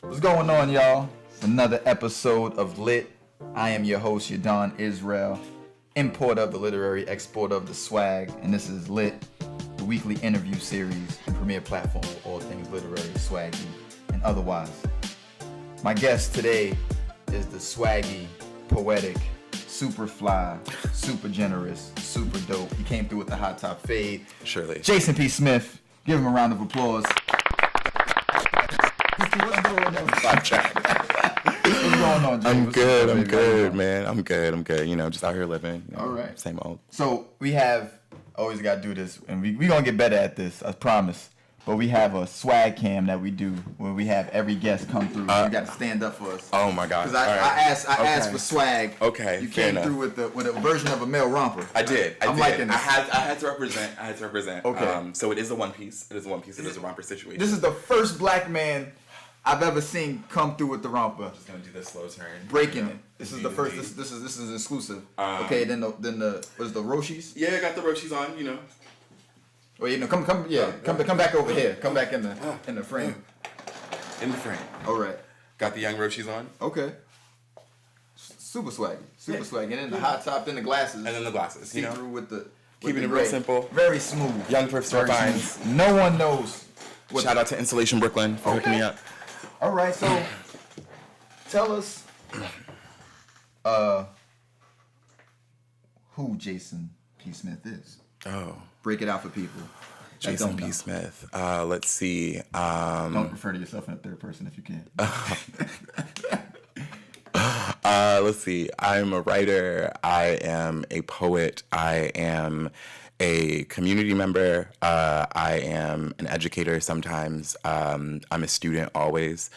What's going on, y'all? It's another episode of Lit. I am your host, Yadon Israel, importer of the literary, exporter of the swag, and this is Lit, the weekly interview series and premier platform for all things literary, swaggy, and otherwise. My guest today is the swaggy, poetic, super fly, super generous, super dope. He came through with the hot top fade. Surely. Jayson P. Smith. Give him a round of applause. What's going on? What's going on, Jay? I'm good, man. I'm good. You know, just out here living. You know, all right. Same old. So we have, always got to do this, and we going to get better at this, I promise. But we have a swag cam that we do where we have every guest come through. You got to stand up for us. Oh my God! Because I asked for swag. Okay. You came through with a version of a male romper. I did. I'm liking this. I had to represent. Okay. So it is a one piece. It is a romper situation. This is the first black man I've ever seen come through with the romper. I'm just gonna do this slow turn. Breaking it. This is the first. This is exclusive. Okay. Then the what is the Roshis? Yeah, I got the Roshis on. You know. Well, you know, come back over here. Come back in the frame. In the frame. All right. Got the young Roshis on. Okay. Super swaggy. Swaggy. And then the hot top, then the glasses. And then the glasses. See through with the keeping it gray. real simple. Very smooth. Young thrift store finds. No one knows. Shout out to Installation Brooklyn for hooking me up. All right. So, tell us, who Jayson P. Smith is. Oh. Break it out for people. Jayson P. Smith. Let's see. Don't refer to yourself in the third person if you can. Let's see. I'm a writer. I am a poet. I am a community member. I am an educator sometimes. I'm a student always.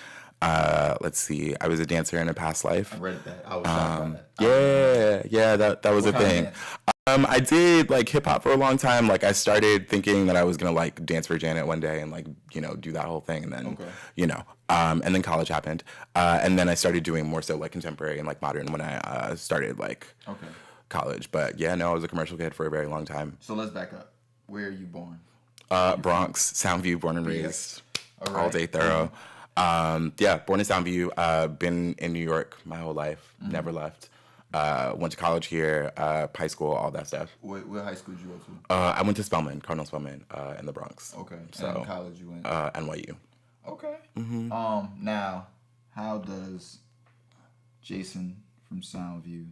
Let's see. I was a dancer in a past life. I read that. I was shocked by that. Yeah. That was a thing. I did like hip hop for a long time. Like I started thinking that I was gonna like dance for Janet one day and like, you know, do that whole thing, and then and then college happened, and then I started doing more so like contemporary and like modern when I started like college. But yeah, no, I was a commercial kid for a very long time. So let's back up. Where are you born? Bronx, Soundview, born and raised, all day thorough. Mm-hmm. Born in Soundview. Been in New York my whole life. Mm-hmm. Never left. Went to college here, high school, all that stuff. What high school did you go to? I went to Spelman, Cardinal Spelman, in the Bronx. Okay. So, and in college you went? NYU. Okay. Mm-hmm. Now, how does Jayson from Soundview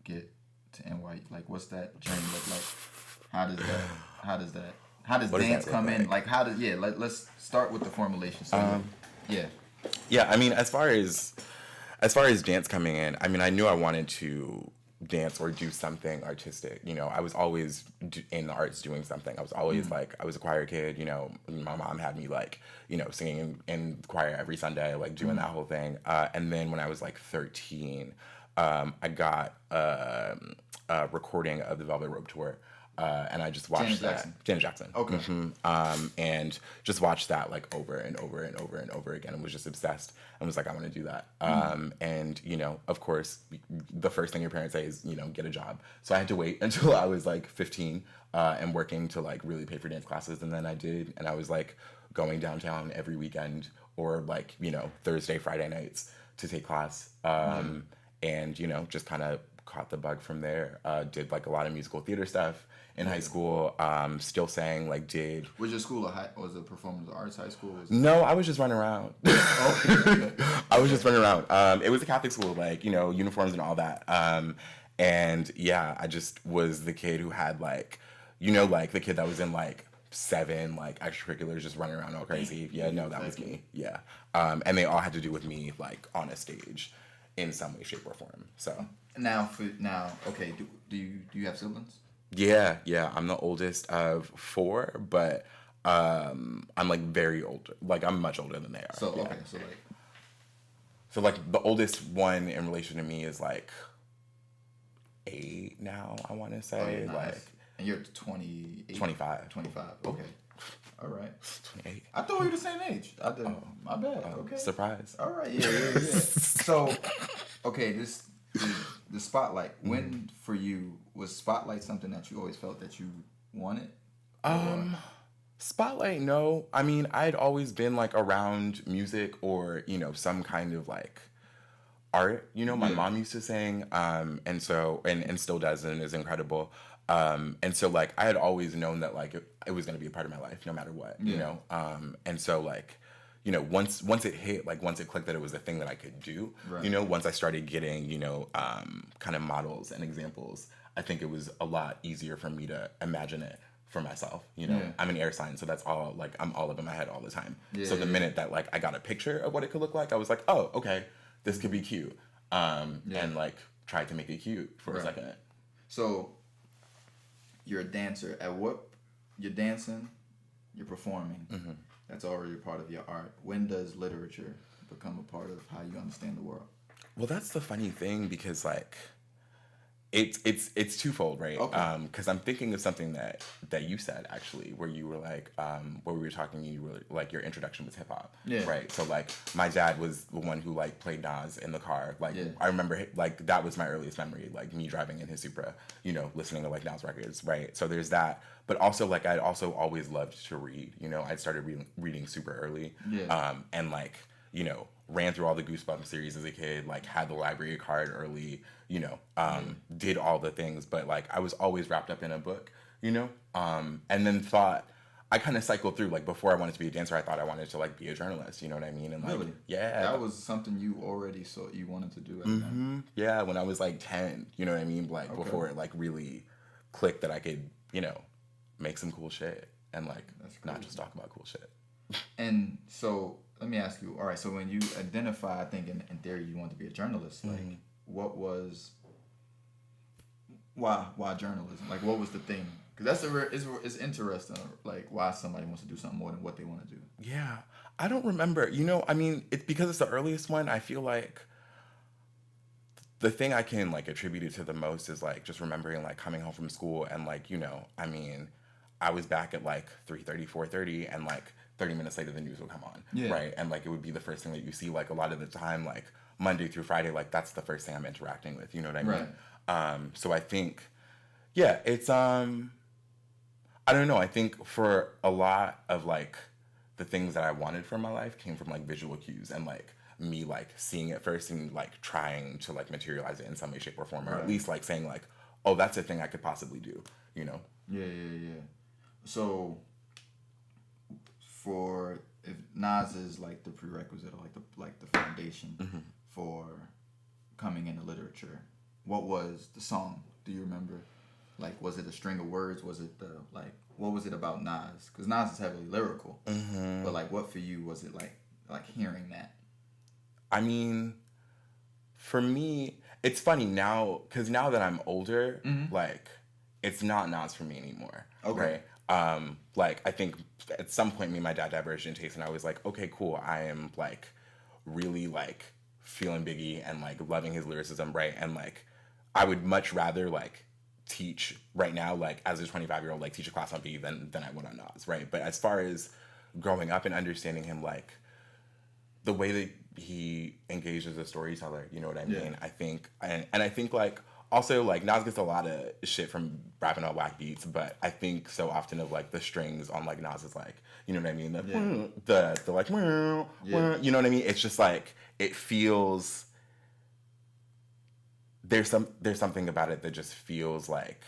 get to NYU? Like, what's that journey look like? How does dance come in? Like, let's start with the formulation. So, Yeah, I mean, as far as dance coming in, I mean, I knew I wanted to dance or do something artistic. You know, I was always in the arts doing something. I was always like, I was a choir kid, you know, my mom had me like, you know, singing in choir every Sunday, like doing that whole thing. And then when I was like 13, I got a recording of the Velvet Rope Tour. And I just watched Janet Jackson. Okay. Mm-hmm. And just watched that like over and over and over and over again, and was just obsessed and was like, I want to do that. And, you know, of course, the first thing your parents say is, you know, get a job. So I had to wait until I was like 15 and working to like really pay for dance classes. And then I did. And I was like going downtown every weekend or like, you know, Thursday, Friday nights to take class. And, you know, just kind of caught the bug from there. Did like a lot of musical theater stuff in high school. Still sang, like did. Was your school was it performance arts high school? No, I was just running around. I was just running around. It was a Catholic school, like, you know, uniforms and all that. And yeah, I just was the kid who had like, you know, like the kid that was in like 7 like extracurriculars just running around all crazy. Yeah, no, that was me. Yeah. And they all had to do with me like on a stage in some way, shape, or form. So now, okay. Do you have siblings? Yeah. I'm the oldest of 4, but I'm like very old. Like I'm much older than they are. So yeah. Okay, so like the oldest one in relation to me is like 8 now. I want to say nice. Like. And you're 28? 25. 25. Okay. All right. 28. I thought we were the same age. I did. My bad. Okay. Surprise. All right. Yeah. So, okay, the spotlight. When for you was spotlight something that you always felt that you wanted? Spotlight, no. I mean, I'd always been like around music or, some kind of like art. My mom used to sing, and so and still does and is incredible. And so like I had always known that like it was gonna be a part of my life no matter what. And so like, once it hit, like once it clicked that it was a thing that I could do, Right. once I started getting, kind of models and examples, I think it was a lot easier for me to imagine it for myself. I'm an air sign, so that's all like I'm all up in my head all the time. So the minute that like I got a picture of what it could look like, I was like, oh, okay, this could be cute. And like tried to make it cute for a second. So you're a dancer. You're dancing, you're performing. That's already a part of your art. When does literature become a part of how you understand the world? Well, that's the funny thing because like it's twofold, right? Okay. Because I'm thinking of something that you said actually, where you were like, where we were talking, you were like, your introduction was hip hop, right? So like, my dad was the one who like played Nas in the car. Like, I remember like that was my earliest memory, like me driving in his Supra, listening to like Nas records, right? So there's that, but also like I'd also always loved to read. I'd started reading super early, and like ran through all the Goosebumps series as a kid, like had the library card early, did all the things, but like I was always wrapped up in a book, and then thought I kind of cycled through, like before I wanted to be a dancer, I thought I wanted to like be a journalist, you know what I mean? And like, Really? yeah, That was something you already saw you wanted to do at then? yeah, when I was like 10, you know what I mean? Like before it like really clicked that I could, make some cool shit and like not just talk about cool shit. And so let me ask you, all right, so when you identify, I think in theory you want to be a journalist, like what was, why journalism? Like what was the thing? Because it's interesting, like why somebody wants to do something more than what they want to do. Yeah, I don't remember. I mean, it's because it's the earliest one. I feel like the thing I can like attribute it to the most is like just remembering like coming home from school and like, I mean, I was back at like 3:30, 4:30, and like 30 minutes later the news would come on, right? And like it would be the first thing that you see, like a lot of the time, like Monday through Friday, like that's the first thing I'm interacting with, you know what I mean? So I think, yeah, it's I don't know, I think for a lot of like the things that I wanted from my life came from like visual cues and like me like seeing it first and like trying to like materialize it in some way, shape, or form, or at least like saying like, oh, that's a thing I could possibly do, Yeah. So for if Nas is like the prerequisite or like the foundation for coming into literature, what was the song? Do you remember? Like, was it a string of words? Was it what was it about Nas? Because Nas is heavily lyrical, but like, what for you was it like hearing that? I mean, for me, it's funny now because now that I'm older, like it's not Nas for me anymore. Okay. Right? Like I think at some point me and my dad diverged in taste, and I was like, okay, cool. I am like really like feeling Biggie and like loving his lyricism, right? And like I would much rather like teach right now, like as a 25-year-old, like teach a class on Biggie than I would on Nas, right? But as far as growing up and understanding him, like the way that he engaged as a storyteller, you know what I mean? I think, and I think like also like Nas gets a lot of shit from rapping on whack beats, but I think so often of like the strings on like Nas is like, you know what I mean? The like, you know what I mean? It's just like, it feels, there's something about it that just feels like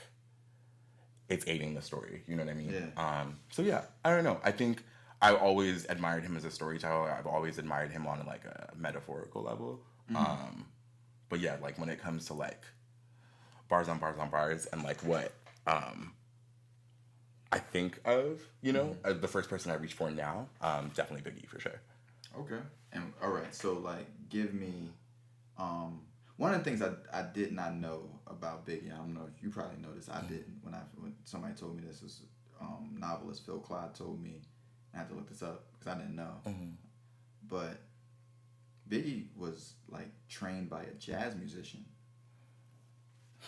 it's aiding the story, you know what I mean? So yeah, I don't know. I think I always admired him as a storyteller. I've always admired him on like a metaphorical level. But yeah, like when it comes to like bars on bars on bars and like what I think of, the first person I reach for now, definitely Biggie for sure. Okay. And all right, so like give me one of the things I did not know about Biggie. I don't know if you probably know this. I didn't when somebody told me this was novelist Phil Clyde told me. I had to look this up because I didn't know. But Biggie was like trained by a jazz musician.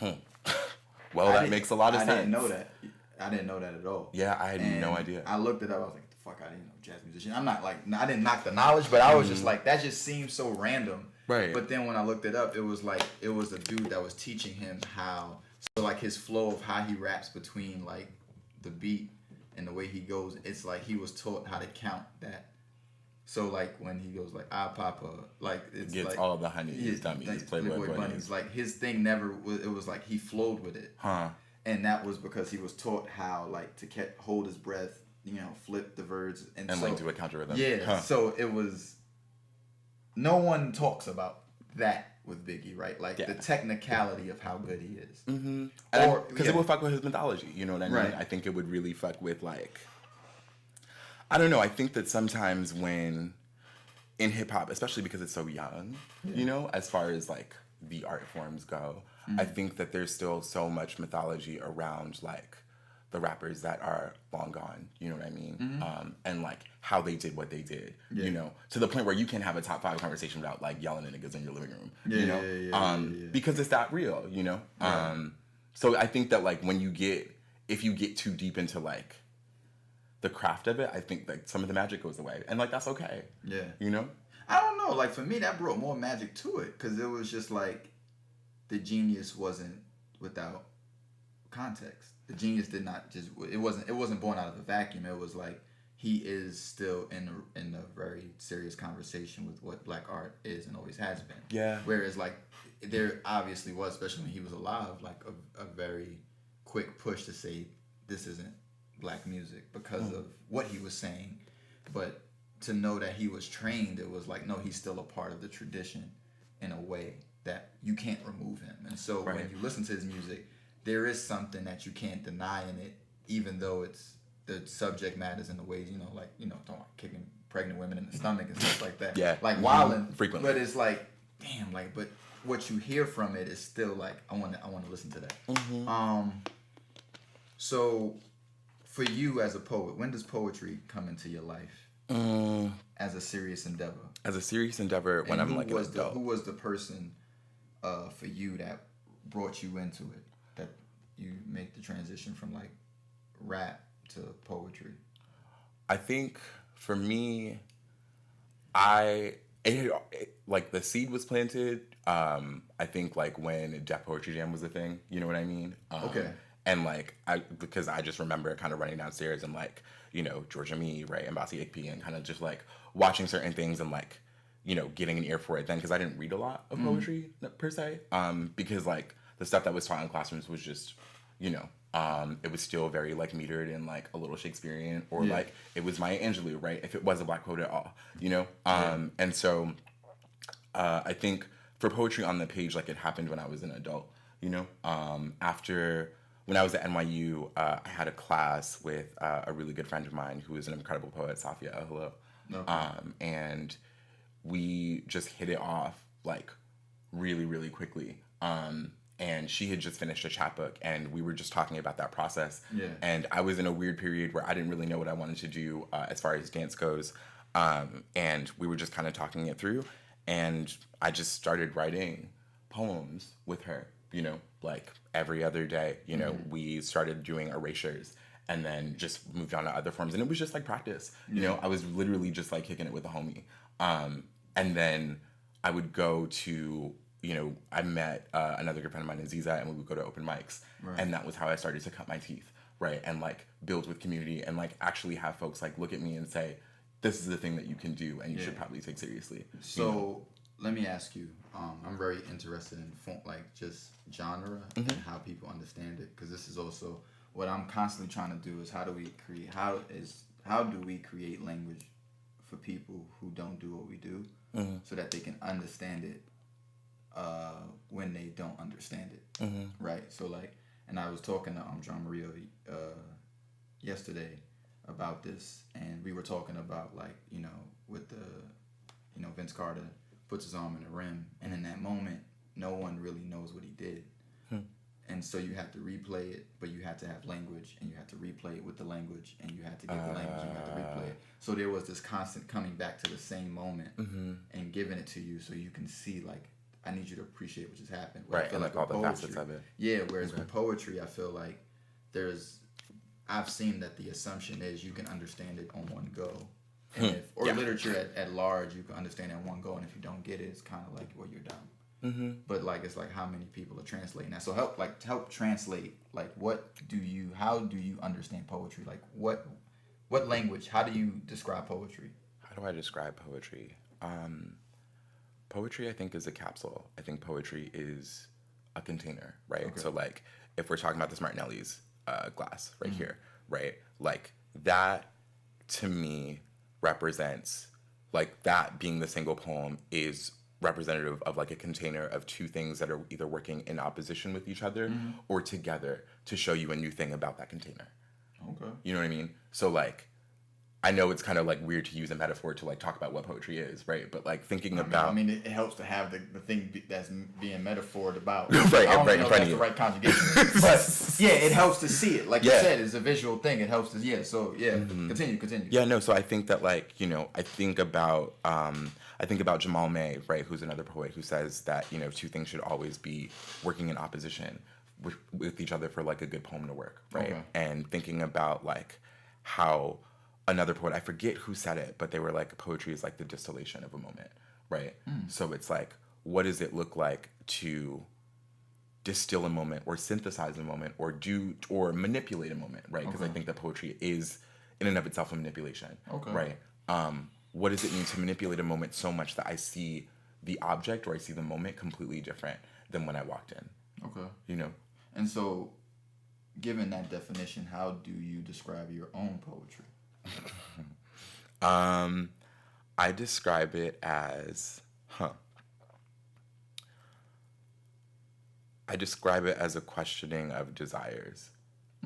Well, that makes a lot of sense. I didn't know that. I didn't know that at all. Yeah, I had no idea. I looked it up. I was like, the fuck, I didn't know jazz musician. I'm not like, I didn't knock the knowledge, but I was just like, that just seems so random. Right. But then when I looked it up, it was a dude that was teaching him how, so like his flow of how he raps between like the beat and the way he goes, it's like he was taught how to count that. So like when he goes like Papa, like it's gets like all the honeys, dummies, like, Playboy bunnies. Like his thing never was. It was like he flowed with it, and that was because he was taught how like to hold his breath, flip the words and so, like do a counter rhythm. Yeah, so it was. No one talks about that with Biggie, right? Like the technicality of how good he is. Mm-hmm. Or because it would fuck with his mythology. You know what I mean? Right. I think it would really fuck with like. I don't know. I think that sometimes when in hip hop, especially because it's so young, as far as like the art forms go, I think that there's still so much mythology around like the rappers that are long gone. You know what I mean? And like how they did what they did. To the point where you can have a top 5 conversation without like yelling at niggas in your living room. Because it's that real. Right. So I think that like if you get too deep into like the craft of it, I think like some of the magic goes away, and like that's okay. Yeah. I don't know. Like for me, that brought more magic to it because it was just like the genius wasn't without context. The genius did not just. It wasn't born out of a vacuum. It was like he is still in a very serious conversation with what black art is and always has been. Yeah. Whereas like there obviously was, especially when he was alive, like a very quick push to say this isn't black music because of what he was saying, but to know that he was trained, it was like no, he's still a part of the tradition in a way that you can't remove him. And so when you listen to his music, there is something that you can't deny in it, even though it's the subject matters in the ways talking about kicking pregnant women in the stomach and stuff like that. Yeah, like wilding frequently. But it's like damn, like but what you hear from it is still like I want to listen to that. So. For you as a poet, when does poetry come into your life as a serious endeavor? As a serious endeavor, when I'm like an adult. Who was the person for you that brought you into it, that you make the transition from like rap to poetry? I think for me, like the seed was planted. I think like when Def Poetry Jam was a thing. You know what I mean? Okay. And like because I just remember kind of running downstairs and like Georgia Me, right, and Bossy Ikpi, and kind of just like watching certain things and like getting an ear for it then, because I didn't read a lot of poetry per se, because like the stuff that was taught in classrooms was just it was still very like metered and like a little Shakespearean, or like it was Maya Angelou, right, if it was a black poet at all, and so I think for poetry on the page, like it happened when I was an adult, after. When I was at NYU, I had a class with a really good friend of mine who is an incredible poet, Safia. Hello. Okay. And we just hit it off like really, really quickly. And she had just finished a chapbook, and we were just talking about that process. Yeah. And I was in a weird period where I didn't really know what I wanted to do as far as dance goes. And we were just kind of talking it through. And I just started writing poems with her, like every other day, we started doing erasures and then just moved on to other forms. And it was just like practice, I was literally just like kicking it with a homie. And then I would go to, I met another good friend of mine, Aziza, and we would go to open mics. Right. And that was how I started to cut my teeth, right? And like build with community and like actually have folks like look at me and say, this is the thing that you can do and you should probably take seriously. So let me ask you, I'm very interested in like just genre and how people understand it, because this is also what I'm constantly trying to do is how do we create language for people who don't do what we do, so that they can understand it when they don't understand it, right? So like, and I was talking to John Maria yesterday about this, and we were talking about like with the Vince Carter puts his arm in the rim, and in that moment no one really knows what he did. And so you have to replay it, but you have to have language, and you have to replay it with the language, and you have to get the language, and you have to replay it. So there was this constant coming back to the same moment and giving it to you, so you can see like, I need you to appreciate what just happened. Right, I feel like all the facets of it. Yeah, whereas with poetry, I feel like I've seen that the assumption is you can understand it on one go. And literature at large, you can understand it in one go, and if you don't get it, it's kind of like, well, you're dumb. but like it's like how many people are translating that. So help translate. Like how do you understand poetry? Like what language? How do you describe poetry? How do I describe poetry? Poetry, I think, is a capsule. I think poetry is a container, right? Okay. So, like, if we're talking about this Martinelli's glass right here, right? Like, that, to me, represents, like, that being the single poem is representative of, like, a container of two things that are either working in opposition with each other or together to show you a new thing about that container. Okay. You know what I mean? So, like, I know it's kind of like weird to use a metaphor to like talk about what poetry is, right? But like thinking about, I mean, it helps to have the thing that's being metaphored about. Right, I don't right, know if that's the right conjugation, but yeah, it helps to see it. Like you said, it's a visual thing. It helps to So continue. Yeah, no. So I think that like I think about Jamal May, right? Who's another poet who says that two things should always be working in opposition with each other for like a good poem to work, right? Okay. And thinking about like how another poet, I forget who said it, but they were like, poetry is like the distillation of a moment, right? So it's like, what does it look like to distill a moment or synthesize a moment or manipulate a moment, right? Because I think that poetry is in and of itself a manipulation, right? What does it mean to manipulate a moment so much that I see the object or I see the moment completely different than when I walked in? Okay. And so, given that definition, how do you describe your own poetry? I describe it as, I describe it as a questioning of desires.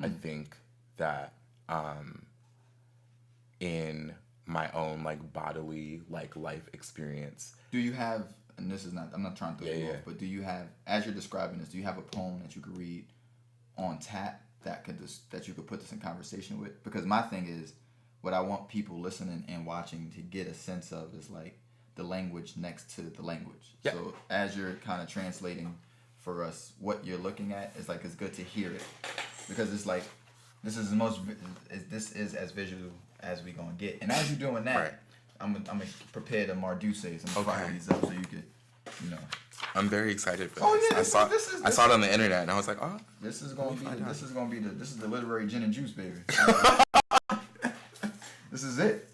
I think that in my own like bodily like life experience. Do you have, and this is not, I'm not trying to throw you off, but do you have, as you're describing this, do you have a poem that you could read on tap that you could put this in conversation with? Because my thing is, what I want people listening and watching to get a sense of is like the language next to the language. Yeah. So as you're kind of translating for us what you're looking at, it's like it's good to hear it, because it's like this is as visual as we gonna get. And as you're doing that, right. I'm gonna prepare the Marduces. I'm gonna fire these up so you could, I'm very excited for this. Oh yeah, I saw it on the internet and I was like, oh, this is the literary gin and juice, baby. This is it.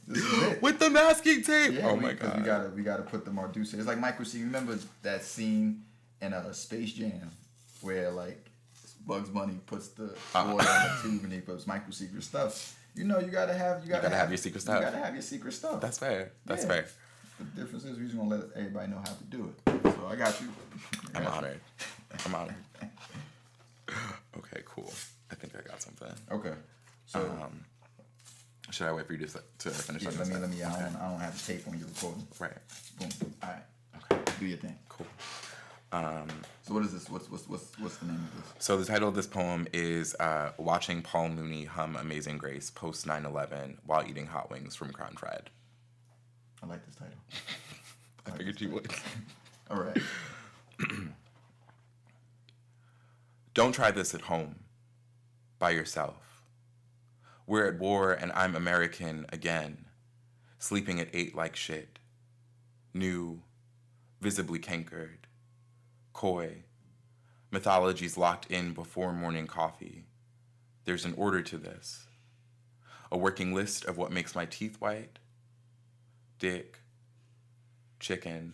With the masking tape. Yeah, my god. We gotta put the Marduce. It's like Michael C. Remember that scene in Space Jam where like Bugs Bunny puts the boy on the tube and he puts Michael Secret stuff. You gotta have your secret stuff. You gotta have your secret stuff. That's fair. That's fair. The difference is we're just gonna let everybody know how to do it. So I got you. I'm honored. Okay, cool. I think I got something. Okay. So should I wait for you to finish? Yeah, let me. I don't have the tape when you're recording. Right. Boom. All right. Okay. Do your thing. Cool. So what is this? What's the name of this? So the title of this poem is "Watching Paul Mooney Hum Amazing Grace Post 9/11 While Eating Hot Wings from Crown Fried." I like this title. I figured you would. All right. Don't try this at home by yourself. We're at war and I'm American again, sleeping at 8 like shit. New, visibly cankered, coy, mythologies locked in before morning coffee. There's an order to this. A working list of what makes my teeth white. Dick, chicken,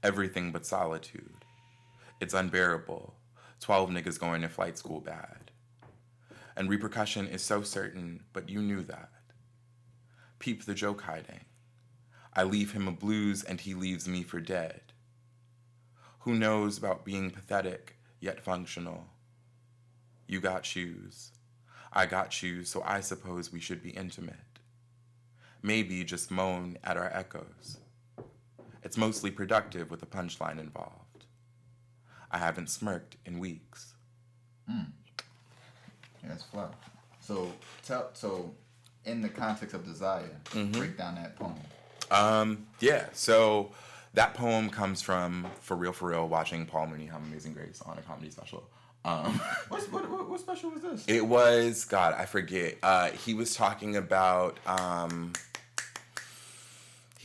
everything but solitude. It's unbearable. 12 niggas going to flight school bad. And repercussion is so certain, but you knew that. Peep the joke hiding. I leave him a blues and he leaves me for dead. Who knows about being pathetic yet functional? You got shoes. I got shoes, so I suppose we should be intimate. Maybe just moan at our echoes. It's mostly productive with a punchline involved. I haven't smirked in weeks. Yeah, that's fly. So in the context of desire, break down that poem. Yeah, so that poem comes from, for real, watching Paul Mooney Hum Amazing Grace on a comedy special. What special was this? It was, God, I forget. He was talking about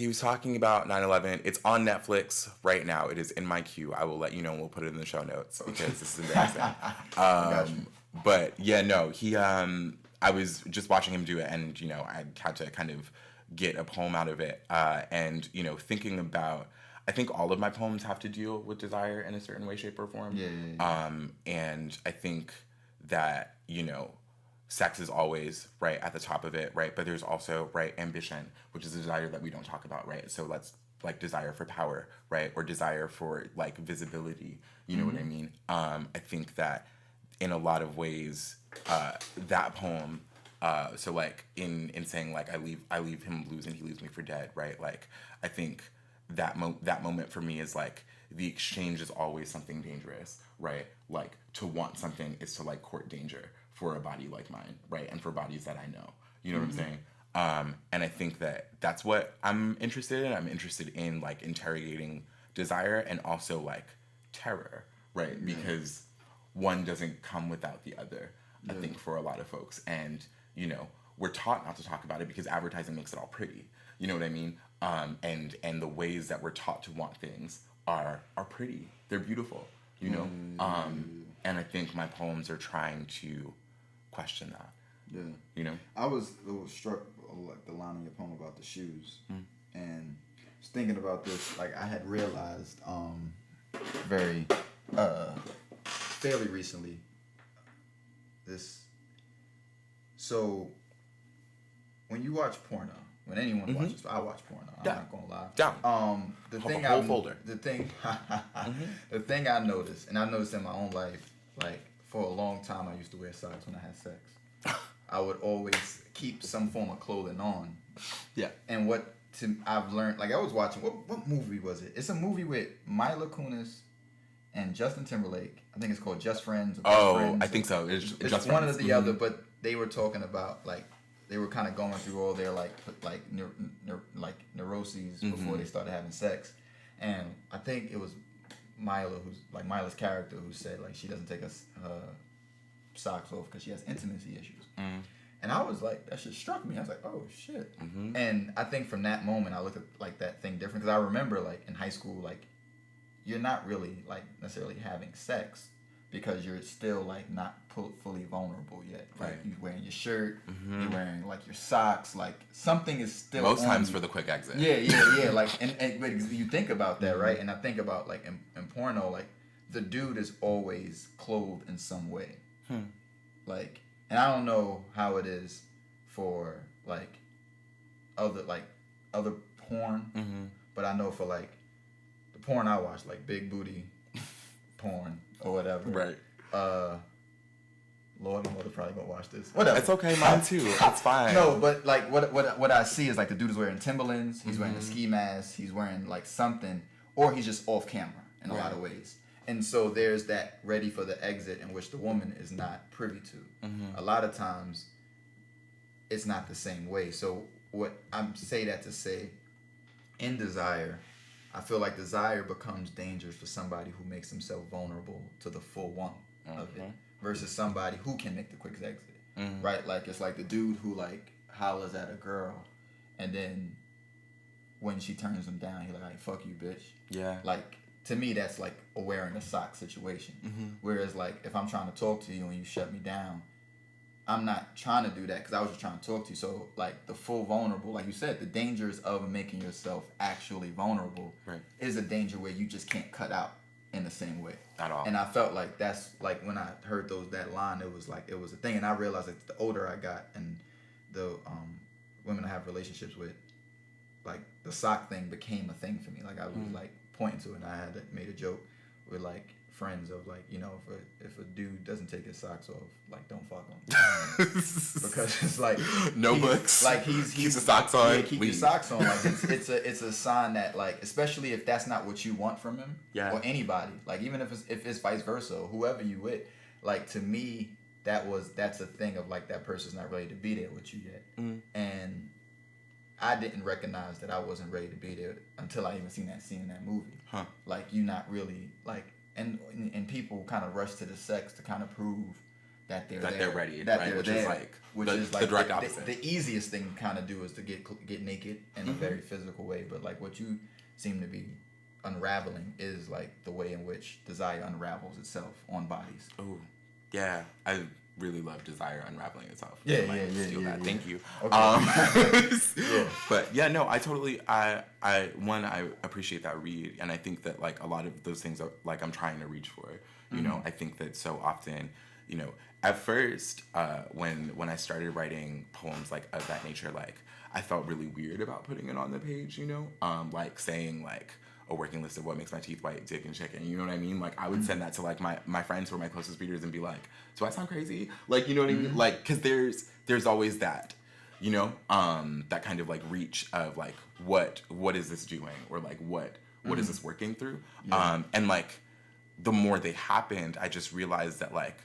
He was talking about 9/11. It's on Netflix right now. It is in my queue. I will let you know, and we'll put it in the show notes because this is embarrassing. But yeah, no, he. I was just watching him do it, and I had to kind of get a poem out of it, and thinking about. I think all of my poems have to deal with desire in a certain way, shape, or form. Yeah. And I think that sex is always right at the top of it, right? But there's also ambition, which is a desire that we don't talk about, right? So let's desire for power, right? Or desire for visibility. You know what I mean? I think that in a lot of ways, that poem. So in saying I leave him lose and he leaves me for dead, right? I think that moment for me is the exchange is always something dangerous, right? To want something is to court danger for a body like mine, right? And for bodies that I know, you know what I'm saying? And I think that that's what I'm interested in. I'm interested in interrogating desire and also terror, right? Because one doesn't come without the other, I think, for a lot of folks. And, we're taught not to talk about it because advertising makes it all pretty. You know what I mean? And the ways that we're taught to want things are pretty. They're beautiful, And I think my poems are trying to question that. Yeah. I was struck the line in your poem about the shoes, and was thinking about this. I had realized very fairly recently this. So when you watch porno, when anyone watches, I watch porno. I'm not gonna lie. Down. The thing whole folder. The thing I noticed, and I noticed in my own life, for a long time, I used to wear socks when I had sex. I would always keep some form of clothing on. Yeah. And I've learned, I was watching, what movie was it? It's a movie with Mila Kunis and Justin Timberlake. I think it's called Just Friends. Friends. I think so. It's just one or the other, but they were talking about they were kind of going through all their neuroses before they started having sex, and I think it was Mila Mila's character who said she doesn't take her socks off because she has intimacy issues, and I was that shit struck me. I was like, oh shit, and I think from that moment I looked at that thing different because I remember in high school you're not really necessarily having sex because you're still not fully vulnerable yet. Right. You're wearing your shirt, you're wearing your socks, something is still most on times you. for the quick exit. Yeah. But you think about that, right? And I think about in porno, the dude is always clothed in some way. And I don't know how it is for other porn, but I know for the porn I watch, big booty porn or whatever. Right. Lord, my mother probably gonna watch this. Whatever. It's okay, mine too. It's fine. No, but what I see is the dude is wearing Timberlands, he's wearing a ski mask, he's wearing something, or he's just off camera in a lot of ways. And so there's that ready for the exit in which the woman is not privy to. A lot of times it's not the same way. So what I'm say that to say, in desire, I feel desire becomes dangerous for somebody who makes himself vulnerable to the full want of it versus somebody who can make the quick exit, right? It's the dude who hollers at a girl, and then when she turns him down, he fuck you, bitch. Yeah. To me, that's a wearing a sock situation. Whereas if I'm trying to talk to you and you shut me down, I'm not trying to do that because I was just trying to talk to you. So the full vulnerable, like you said, the dangers of making yourself actually vulnerable is a danger where you just can't cut out in the same way at all. And I felt that's when I heard that line, it was a thing, and I realized the older I got and the women I have relationships with, the sock thing became a thing for me. I was pointing to it, and I had made a joke with friends of if a dude doesn't take his socks off, don't fuck him. Because it's no books. He's keep the socks on. Yeah, keep your socks on. It's a sign that especially if that's not what you want from him or anybody. Even if it's vice versa, or whoever you with. To me, that's a thing of that person's not ready to be there with you yet. And I didn't recognize that I wasn't ready to be there until I even seen that scene in that movie. You not really and people kind of rush to the sex to kind of prove that they're that there, they're ready, that right? they're Which there, is like which the, is like the direct opposite. The easiest thing to kind of do is to get naked in a very physical way, but like what you seem to be unraveling is like the way in which desire unravels itself on bodies. Oh, yeah. I really love desire unraveling itself. Yeah, Steal that. Thank you. Okay. But yeah, no, I totally, I appreciate that read, and I think that like a lot of those things are like I'm trying to reach for. You know, I think that so often, you know, at first, when I started writing poems like of that nature, like I felt really weird about putting it on the page. You know, like saying like a working list of what makes my teeth white, dick and chicken. You know what I mean? Like I would send that to like my friends who are my closest readers and be like, do I sound crazy? Like, you know what I mean? Like, cause there's always that, you know, that kind of like reach of like, what is this doing? Or like, what is this working through? Yeah. And like the more they happened, I just realized that like,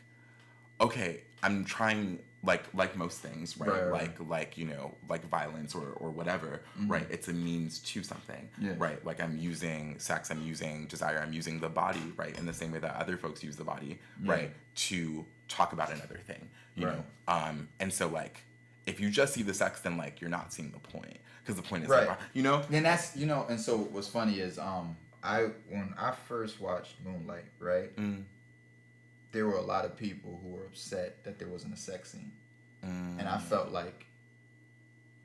okay, I'm trying like most things, right? Like you know, like violence or whatever, right? It's a means to something, right? Like I'm using sex, I'm using desire, I'm using the body, right? In the same way that other folks use the body, right? To talk about another thing, you know? And so like, if you just see the sex, then like you're not seeing the point, because the point is like, you know? And that's, you know, and so what's funny is when I first watched Moonlight, right? There were a lot of people who were upset that there wasn't a sex scene. And I felt like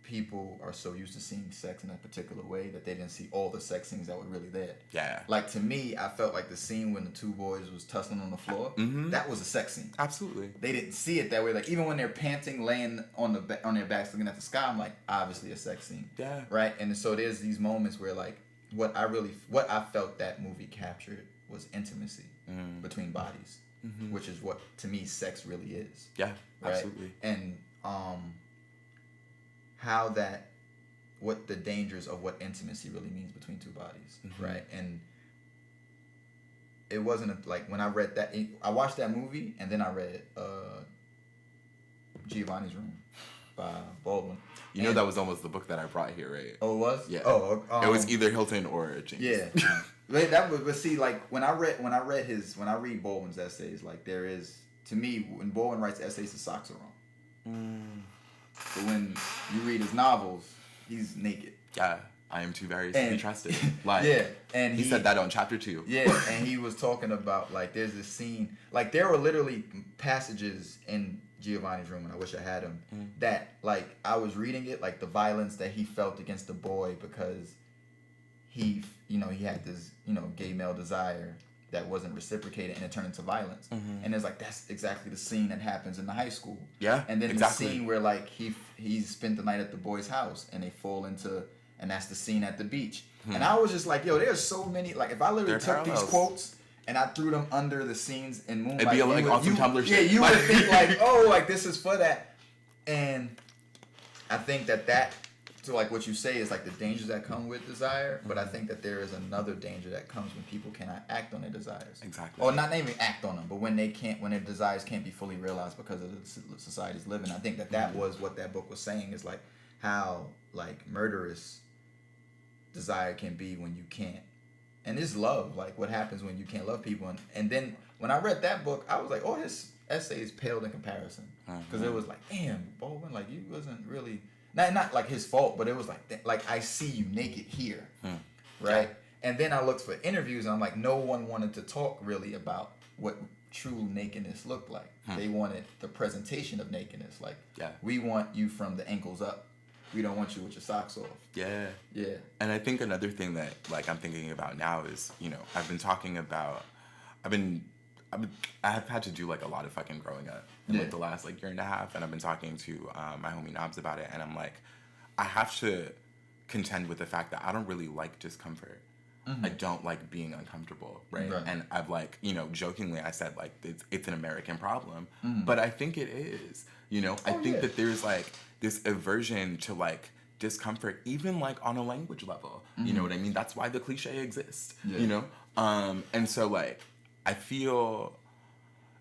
people are so used to seeing sex in a particular way that they didn't see all the sex scenes that were really there. Yeah. Like to me, I felt like the scene when the two boys was tussling on the floor, that was a sex scene. Absolutely. They didn't see it that way. Like even when they're panting, laying on their backs looking at the sky, I'm like, obviously a sex scene. Yeah. Right? And so there's these moments where like what I felt that movie captured was intimacy between bodies. Which is what to me sex really is. Yeah, right? Absolutely. And what the dangers of what intimacy really means between two bodies, right? And it wasn't like when I read that, I watched that movie and then I read Giovanni's Room by Baldwin. You know that was almost the book that I brought here, right? Oh, it was? Yeah. Oh, it was either Hilton or James. Yeah. But see, like when I read Baldwin's essays, like there is, to me, when Baldwin writes essays, the socks are wrong. But when you read his novels, he's naked. Yeah, I am too various to be trusted. Like, and he said that on chapter 2. Yeah, and he was talking about like there's this scene, like there were literally passages in Giovanni's Room, and I wish I had him, that like I was reading it, like the violence that he felt against the boy because he had this, gay male desire that wasn't reciprocated and it turned into violence. And it's like, that's exactly the scene that happens in the high school. Yeah, and then the scene where like he spent the night at the boy's house and they fall into, and that's the scene at the beach. And I was just like, yo, there's so many, like if I literally took these quotes and I threw them under the scenes in Moonlight, it'd be like on some Tumblr shit. Yeah, you would think like, oh, like this is for that. And I think that so like what you say is like the dangers that come with desire, but I think that there is another danger that comes when people cannot act on their desires. Exactly. Or not even act on them, but when their desires can't be fully realized because of the society's living. I think that was what that book was saying, is like how like murderous desire can be when you can't. And it's love, like what happens when you can't love people. And then when I read that book, I was like, oh, his essays paled in comparison. Because it was like, damn, Baldwin, like you wasn't really... Not like his fault, but it was like I see you naked here, right? Yeah. And then I looked for interviews, and I'm like, no one wanted to talk really about what true nakedness looked like. They wanted the presentation of nakedness, like we want you from the ankles up. We don't want you with your socks off. Yeah. Yeah. And I think another thing that like I'm thinking about now is, I've been talking about, I've had to do like a lot of fucking growing up in like the last like year and a half, and I've been talking to my homie Knobs about it, and I'm like, I have to contend with the fact that I don't really like discomfort. I don't like being uncomfortable, right? And I've like, jokingly I said like it's an American problem, but I think it is, I think that there's like this aversion to like discomfort, even like on a language level, you know what I mean? That's why the cliche exists, and so like I feel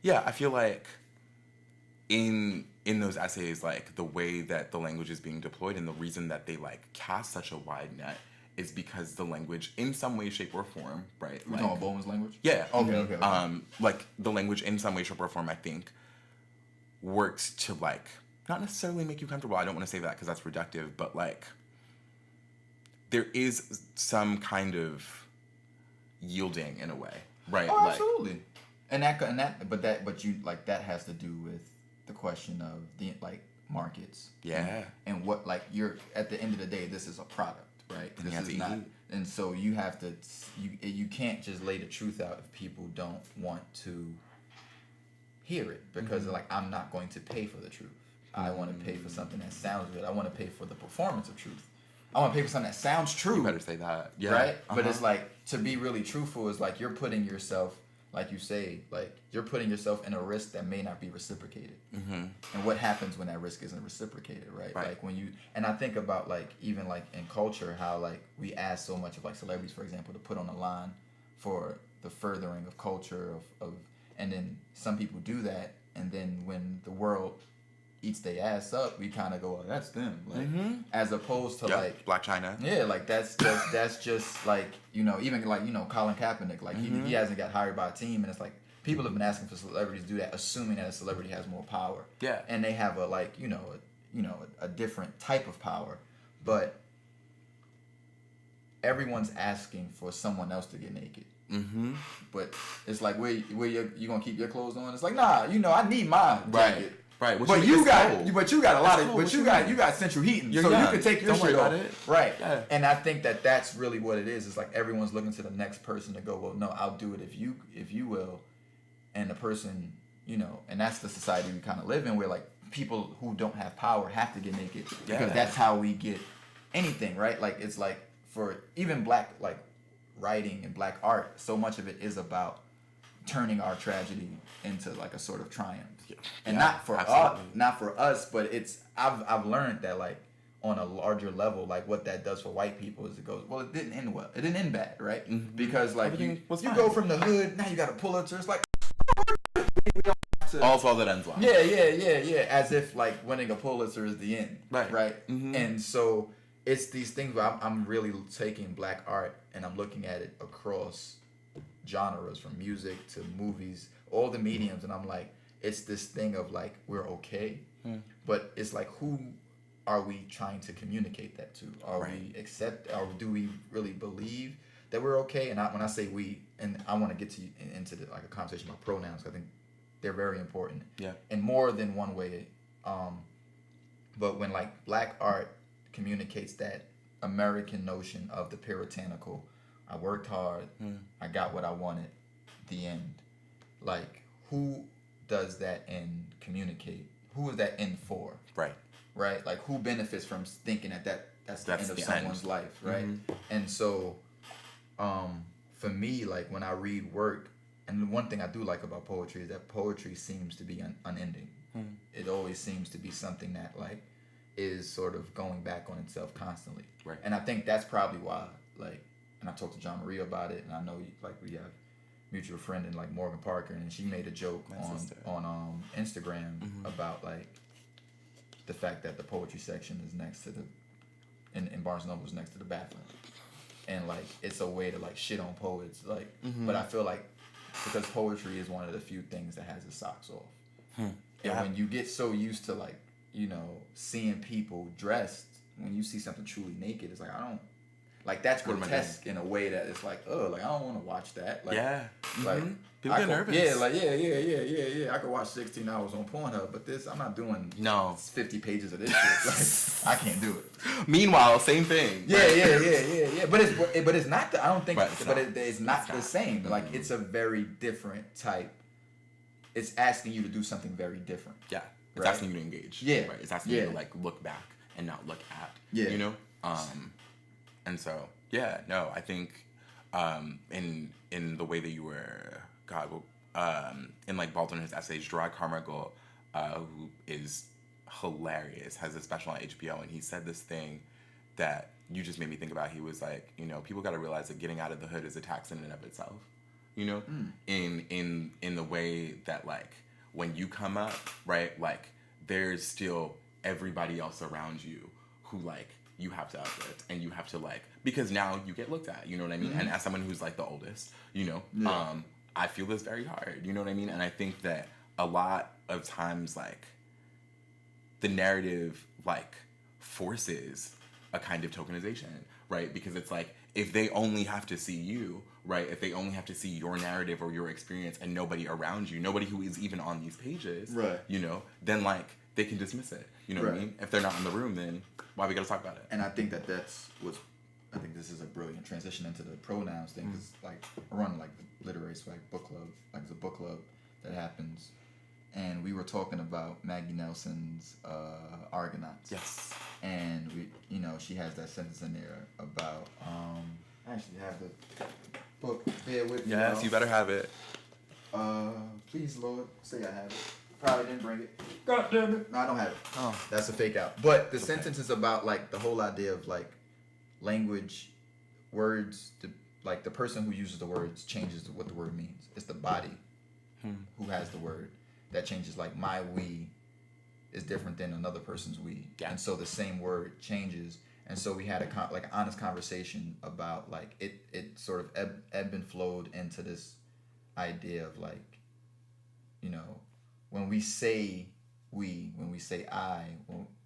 like in those essays, like the way that the language is being deployed and the reason that they like cast such a wide net is because the language in some way, shape, or form, right? We're talking Baldwin's language? Yeah. Okay. Like the language in some way, shape, or form, I think, works to like not necessarily make you comfortable. I don't want to say that because that's reductive, but like there is some kind of yielding in a way, right? Oh, like, absolutely. But you like that has to do with the question of the like markets. Yeah. And what like you're at the end of the day, this is a product, right? And this you have is to not, eat. and so you have to you can't just lay the truth out if people don't want to hear it because Mm-hmm. like I'm not going to pay for the truth. I want to pay for something that sounds good. I want to pay for the performance of truth. I want to pay for something that sounds true. You better say that. Yeah. Right? But it's like, to be really truthful is like you're putting yourself, like you say, like you're putting yourself in a risk that may not be reciprocated. Mm-hmm. And what happens when that risk isn't reciprocated, right? Right. Like when you, and I think about like, even like in culture, how like we ask so much of like celebrities, for example, to put on the line for the furthering of culture of and then some people do that. And then when the world eats their ass up, we kind of go, oh, that's them. Like, as opposed to like Black China. yeah, like that's just like, you know, even like, you know, Colin Kaepernick, like he hasn't got hired by a team, and it's like people have been asking for celebrities to do that, assuming that a celebrity has more power. Yeah. And they have a like, a different type of power, but everyone's asking for someone else to get naked. Mm-hmm. But it's like, where you gonna keep your clothes on? It's like, nah, you know, I need my jacket. Right. But you got a lot of, but you got central heating, You're so young. you can take your Don't worry shit off. about it. Right. Yeah. And I think that that's really what it is. It's like everyone's looking to the next person to go, well, no, I'll do it if you will. And the person, you know, and that's the society we kind of live in, where like people who don't have power have to get naked because that's how we get anything, right? Like it's like for even black like writing and black art, so much of it is about turning our tragedy into like a sort of triumph. And not for us, but it's I've learned that like on a larger level, like what that does for white people is it goes, well, it didn't end well. It didn't end bad, right? Mm-hmm. Because like Everything was you fine. go from the hood, now you got a Pulitzer. It's like All's well that ends well. Yeah. As if like winning a Pulitzer is the end, right? Mm-hmm. And so it's these things where I'm really taking black art and I'm looking at it across genres, from music to movies, all the mediums, and I'm like, it's this thing of like we're okay, but it's like who are we trying to communicate that to? Are we accept? Or do we really believe that we're okay? And when I say we, and I want to get into like a conversation about pronouns, I think they're very important. Yeah. In more than one way. But when like black art communicates that American notion of the puritanical, I worked hard, I got what I wanted, the end. Like, who does that end communicate? Who is that end for? Right? Like, who benefits from thinking that's the end of someone's life, right? Mm-hmm. And so, for me, like, when I read work, and one thing I do like about poetry is that poetry seems to be unending. It always seems to be something that, like, is sort of going back on itself constantly. Right. And I think that's probably why, like, and I talked to John Maria about it, and I know, like, we have mutual friend in like Morgan Parker, and she made a joke on Instagram about like the fact that the poetry section is next to the in Barnes & Noble is next to the bathroom, and like it's a way to like shit on poets, like but I feel like because poetry is one of the few things that has its socks off, and when you get so used to like, you know, seeing people dressed, when you see something truly naked, it's like I don't. Like that's grotesque in a way that it's like, oh, like I don't want to watch that. Like, like people get nervous. Yeah, like yeah. I could watch 16 hours on Pornhub, but this I'm not doing. 50 pages of this shit. Like I can't do it. Meanwhile, same thing. Yeah. But it's not. I don't think. It's not the same. Mm-hmm. Like it's a very different type. It's asking you to do something very different. Yeah. It's asking you to engage. Yeah. Right. It's asking you to like look back and not look at. Yeah. You know. And so, I think in the way that you were, in like Baldwin, his essays, Gerard Carmichael, who is hilarious, has a special on HBO, and he said this thing that you just made me think about. He was like, you know, people got to realize that getting out of the hood is a tax in and of itself, you know, in the way that like when you come up, right, like there's still everybody else around you who like you have to uplift and you have to like, because now you get looked at, you know what I mean? And as someone who's like the oldest, you know, I feel this very hard, you know what I mean? And I think that a lot of times, like, the narrative, like, forces a kind of tokenization, right? Because it's like, if they only have to see you, right? If they only have to see your narrative or your experience and nobody around you, nobody who is even on these pages, right? You know, then, like, they can dismiss it. You know what I mean? If they're not in the room, then why we gotta talk about it? And I think I think this is a brilliant transition into the pronouns thing, because like I run like the literary swag book club, like it's a book club that happens, and we were talking about Maggie Nelson's Argonauts. Yes. And we, you know, she has that sentence in there about I actually have the book here with me. Yes, you better have it. Please, Lord, say I have it. Probably didn't bring it. God damn it. No, I don't have it. Oh, that's a fake out. But the sentence is about like the whole idea of like language, words. Like the person who uses the words changes what the word means. It's the body who has the word that changes. Like my we is different than another person's we, and so the same word changes. And so we had an honest conversation about like it sort of ebbed and flowed into this idea of like, you know, when we say we, when we say I,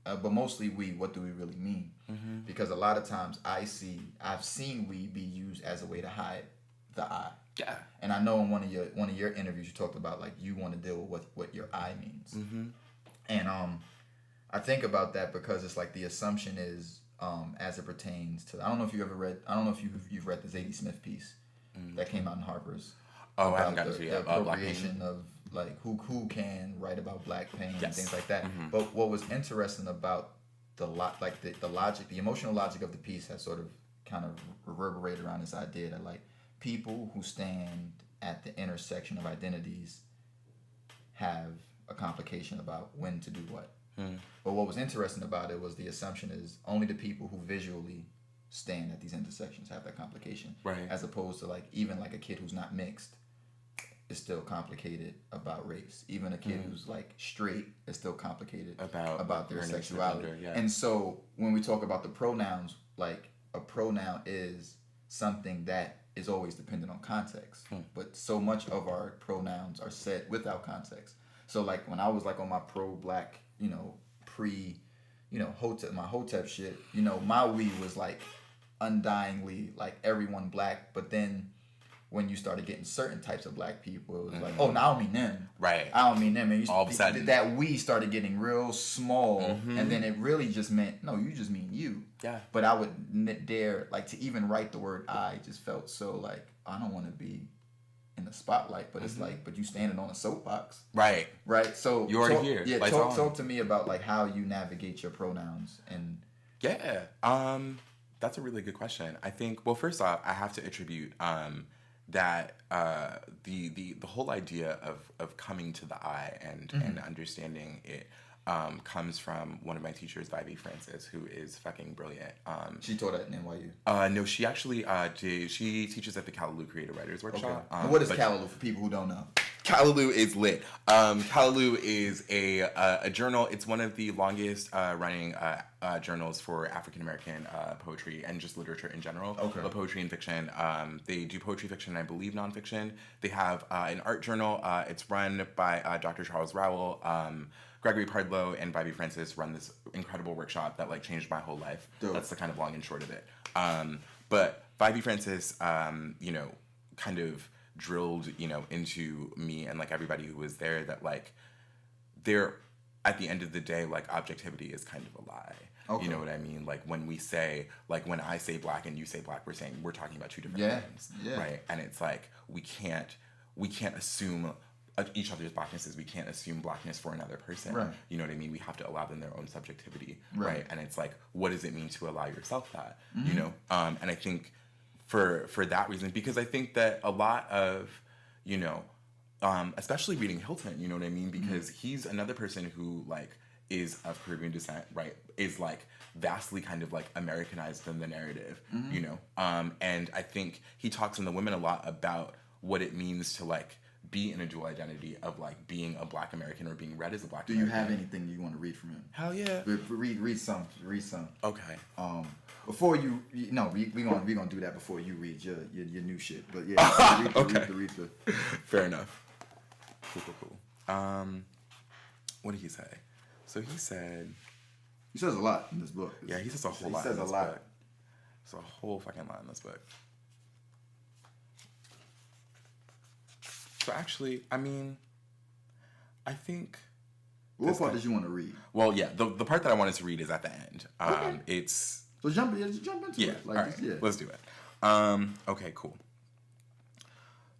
but mostly we, what do we really mean? Mm-hmm. Because a lot of times I've seen we be used as a way to hide the I. Yeah. And I know in one of your interviews you talked about like you want to deal with what your I means. Mm-hmm. And I think about that because it's like the assumption is as it pertains to, I don't know if you've read the Zadie Smith piece that came out in Harper's. Oh, I haven't gotten to the appropriation of like who can write about black pain and things like that. Mm-hmm. But what was interesting about the logic, the emotional logic of the piece has sort of kind of reverberated around this idea that like people who stand at the intersection of identities have a complication about when to do what. But what was interesting about it was the assumption is only the people who visually stand at these intersections have that complication, right? As opposed to like even like a kid who's not mixed is still complicated about race. Even a kid who's like straight is still complicated about their sexuality. And so when we talk about the pronouns, like a pronoun is something that is always dependent on context. But so much of our pronouns are said without context. So like when I was like on my pro-black, you know, my Hotep shit, you know, my we was like undyingly like everyone black, but then when you started getting certain types of black people, it was like, oh, no, I don't mean them. Right. I don't mean them. And all of a sudden, that we started getting real small, and then it really just meant, no, you just mean you. Yeah. But I would dare, like, to even write the word I just felt so like, I don't want to be in the spotlight, but it's like, but you standing on a soapbox. Right. Right. So you're already here. Yeah. Talk to me about like how you navigate your pronouns and. Yeah. That's a really good question. I think, well, first off, I have to attribute that the whole idea of coming to the I and understanding it comes from one of my teachers, Vivi Francis, who is fucking brilliant. She taught at NYU? No, she actually she teaches at the Callaloo Creative Writers Workshop. Okay. What is Callaloo for people who don't know? Callaloo is lit. Callaloo is a journal. It's one of the longest running journals for African American poetry and just literature in general. Okay. But poetry and fiction. They do poetry, fiction, and I believe nonfiction. They have an art journal. It's run by Dr. Charles Rowell. Gregory Pardlow and Vivi Francis run this incredible workshop that like changed my whole life. Dope. That's the kind of long and short of it. But Vivi Francis, you know, kind of drilled, you know, into me and like everybody who was there that like there at the end of the day, like objectivity is kind of a lie. Okay. You know what I mean? Like when we say, like when I say black and you say black, we're talking about two different things. Yeah. Right. And it's like we can't assume each other's blacknesses. We can't assume blackness for another person. Right. You know what I mean? We have to allow them their own subjectivity. Right. And it's like, what does it mean to allow yourself that? Mm-hmm. You know? And I think for that reason, because I think that a lot of, you know, especially reading Hilton, you know what I mean? Because he's another person who like is of Caribbean descent, right? Is like vastly kind of like Americanized in the narrative, you know? And I think he talks in The Women a lot about what it means to like be in a dual identity of like being a Black American or being read as a Black American. Do you have anything you want to read from him? Hell yeah. Read some. Okay. Before we gonna do that before you read your new shit. But yeah, read the. Fair enough. Cool. What did he say? So he said... He says a lot in this book. Yeah, he says a whole lot in this book. It's a whole fucking lot in this book. So actually, I mean, I think... What part did you want to read? Well, yeah, the part that I wanted to read is at the end. Okay. It's... So jump into it. Like, all right, let's do it. Okay, cool.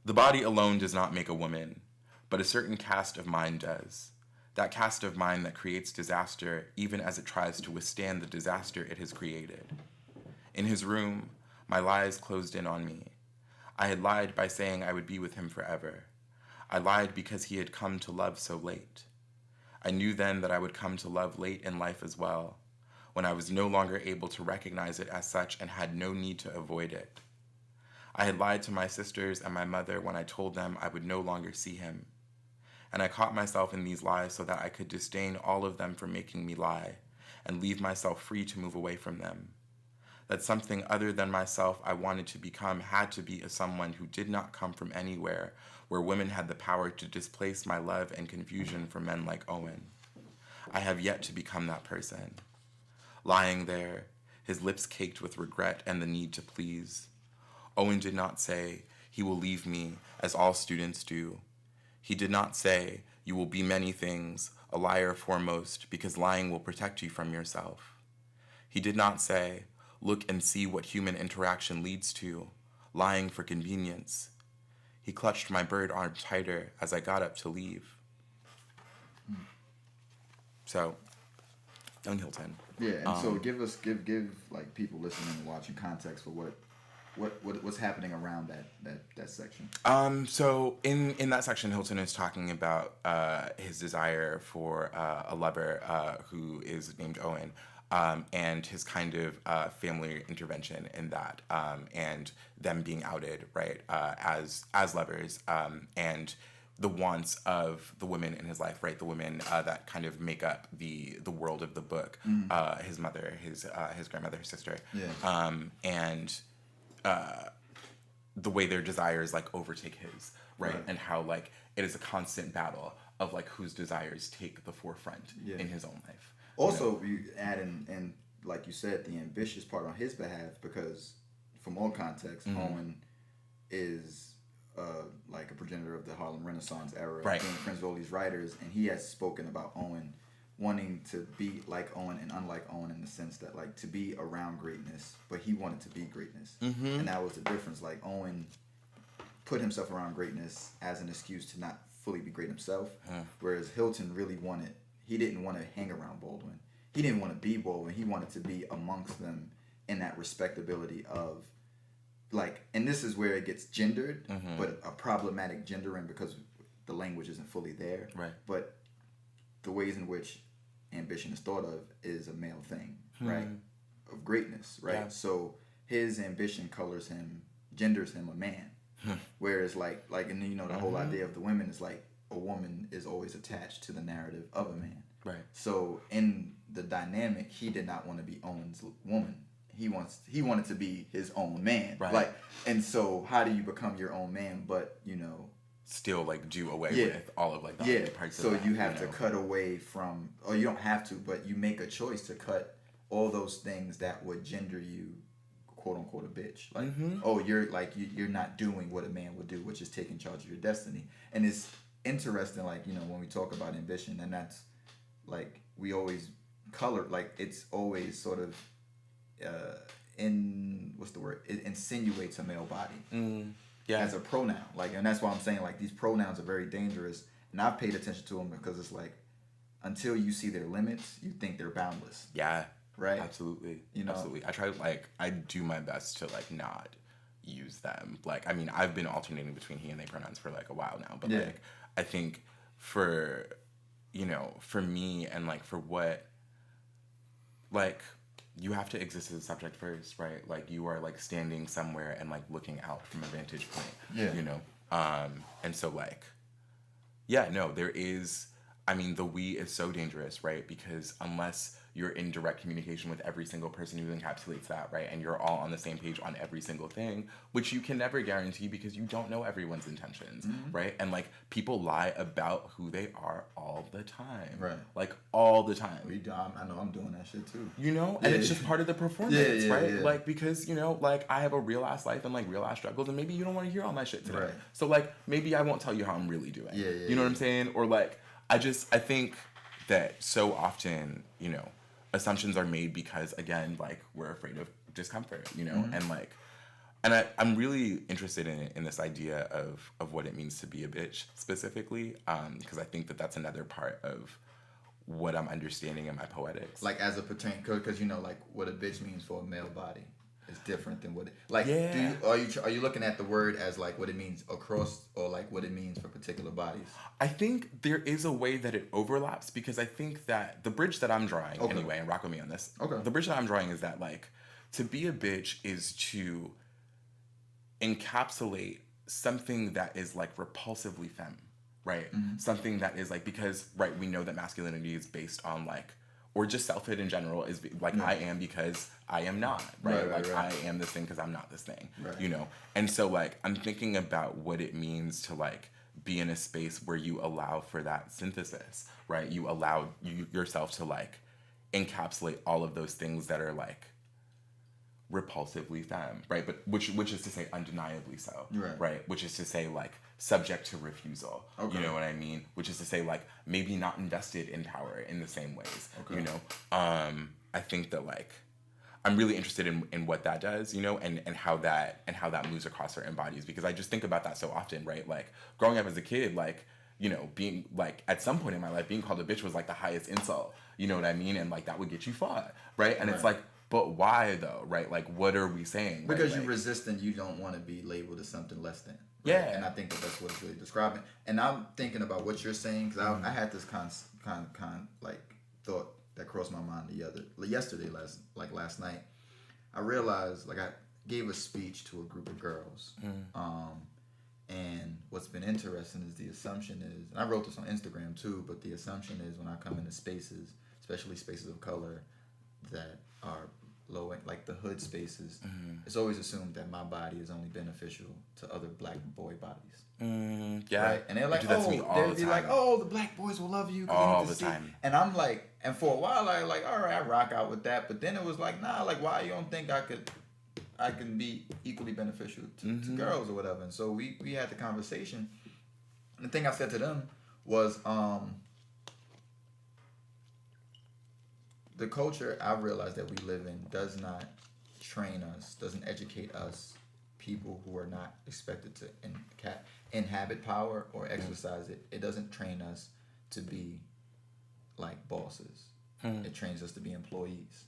The body alone does not make a woman, but a certain cast of mind does. That cast of mind that creates disaster even as it tries to withstand the disaster it has created. In his room, my lies closed in on me. I had lied by saying I would be with him forever. I lied because he had come to love so late. I knew then that I would come to love late in life as well, when I was no longer able to recognize it as such and had no need to avoid it. I had lied to my sisters and my mother when I told them I would no longer see him. And I caught myself in these lies so that I could disdain all of them for making me lie, and leave myself free to move away from them. That something other than myself I wanted to become had to be a someone who did not come from anywhere, where women had the power to displace my love and confusion for men like Owen. I have yet to become that person. Lying there, his lips caked with regret and the need to please. Owen did not say, "He will leave me," as all students do. He did not say, "You will be many things, a liar foremost, because lying will protect you from yourself." He did not say, "Look and see what human interaction leads to, lying for convenience." He clutched my bird arm tighter as I got up to leave. So, Young Hilton. Yeah, and so give like people listening and watching context for what's happening around that section. So in that section, Hilton is talking about his desire for a lover who is named Owen, and his kind of family intervention in that, and them being outed, right, as lovers, and the wants of the women in his life, right, the women that kind of make up the world of the book, his mother, his grandmother, his sister, and the way their desires like overtake his, right? And how like it is a constant battle of like whose desires take the forefront in his own life. Also, you add in like you said, the ambitious part on his behalf, because from all context, Owen is like a progenitor of the Harlem Renaissance era, right? Being friends with all these writers, and he has spoken about Owen wanting to be like Owen and unlike Owen in the sense that like to be around greatness, but he wanted to be greatness, and that was the difference. Like Owen put himself around greatness as an excuse to not fully be great himself, whereas Hilton really he didn't want to hang around Baldwin. He didn't want to be Baldwin. He wanted to be amongst them in that respectability of like, and this is where it gets gendered, but a problematic gendering because the language isn't fully there, right? But the ways in which ambition is thought of is a male thing, right? Of greatness, right? Yeah. So his ambition genders him a man. Whereas like and then, you know, the whole idea of the women is like a woman is always attached to the narrative of a man. Right. So in the dynamic, he did not want to be Owen's woman. He wanted to be his own man. Right. Like, and so how do you become your own man, but you know, still like do away with all of like the other parts so of that, you have to cut away from, or you don't have to, but you make a choice to cut all those things that would gender you, quote unquote, a bitch. Like, oh, you're like you're not doing what a man would do, which is taking charge of your destiny. And it's interesting, like, you know, when we talk about ambition, and that's like we always color, like it's always sort of it insinuates a male body as a pronoun, like, and that's why I'm saying like these pronouns are very dangerous, and I've paid attention to them because it's like until you see their limits, you think they're boundless. Yeah, right. Absolutely, you know? Absolutely. I do my best to like not use them. Like, I mean, I've been alternating between he and they pronouns for like a while now, but like I think for, you know, for me and like for what, like, you have to exist as a subject first, right? Like you are like standing somewhere and like looking out from a vantage point, you know? And so like, yeah, no, there is, I mean, the we is so dangerous, right? Because unless you're in direct communication with every single person who encapsulates that, right? And you're all on the same page on every single thing, which you can never guarantee because you don't know everyone's intentions, right? And like people lie about who they are all the time, right? Like all the time. I know I'm doing that shit too. You know, and it's just part of the performance, right? Yeah. Like because you know, like I have a real ass life and like real ass struggles, and maybe you don't want to hear all my shit today. Right. So like maybe I won't tell you how I'm really doing. You know what I'm saying? Or like I think that so often, you know, assumptions are made because again, like we're afraid of discomfort, you know, and like, and I'm really interested in this idea of what it means to be a bitch specifically, because I think that that's another part of what I'm understanding in my poetics. Like as a pertain, because you know, like what a bitch means for a male body is different than what it, like. Are you looking at the word as like what it means across, or like what it means for particular bodies? I think there is a way that it overlaps because I think that the bridge that I'm drawing anyway, and rock with me on this. The bridge that I'm drawing is that like to be a bitch is to encapsulate something that is like repulsively femme, right? Something that is like, because right, we know that masculinity is based on like, or just selfhood in general is like I am because I am not, right? I am this thing because I'm not this thing, you know? And so like I'm thinking about what it means to like be in a space where you allow for that synthesis, right? You allow yourself to like encapsulate all of those things that are like repulsively femme, right? But which is to say undeniably so, right? Which is to say like subject to refusal, you know what I mean? Which is to say like maybe not invested in power in the same ways, you know? I think that like I'm really interested in what that does, you know, and how that moves across certain bodies, because I just think about that so often, right? Like growing up as a kid, like, you know, being like at some point in my life being called a bitch was like the highest insult, you know what I mean? And like that would get you fought, right? And it's like, but why though, right? Like what are we saying? Because right? you're like, resistant, you don't want to be labeled as something less than. Right? Yeah. And I think that's what it's really describing. And I'm thinking about what you're saying, because I had this kind like thought that crossed my mind last night. I realized, like, I gave a speech to a group of girls, and what's been interesting is the assumption is, and I wrote this on Instagram too, but the assumption is when I come into spaces, especially spaces of color that are low, like the hood spaces, it's always assumed that my body is only beneficial to other black boy bodies. Yeah. Right? And they're like, the black boys will love you. All the time. And I'm like, and for a while, I like, all right, I rock out with that. But then it was like, nah, like, why you don't think I can be equally beneficial to girls or whatever? And so we had the conversation. And the thing I said to them was, the culture I realized that we live in does not train us, doesn't educate us, people who are not expected to inhabit power or exercise it. It doesn't train us to be like bosses. It trains us to be employees.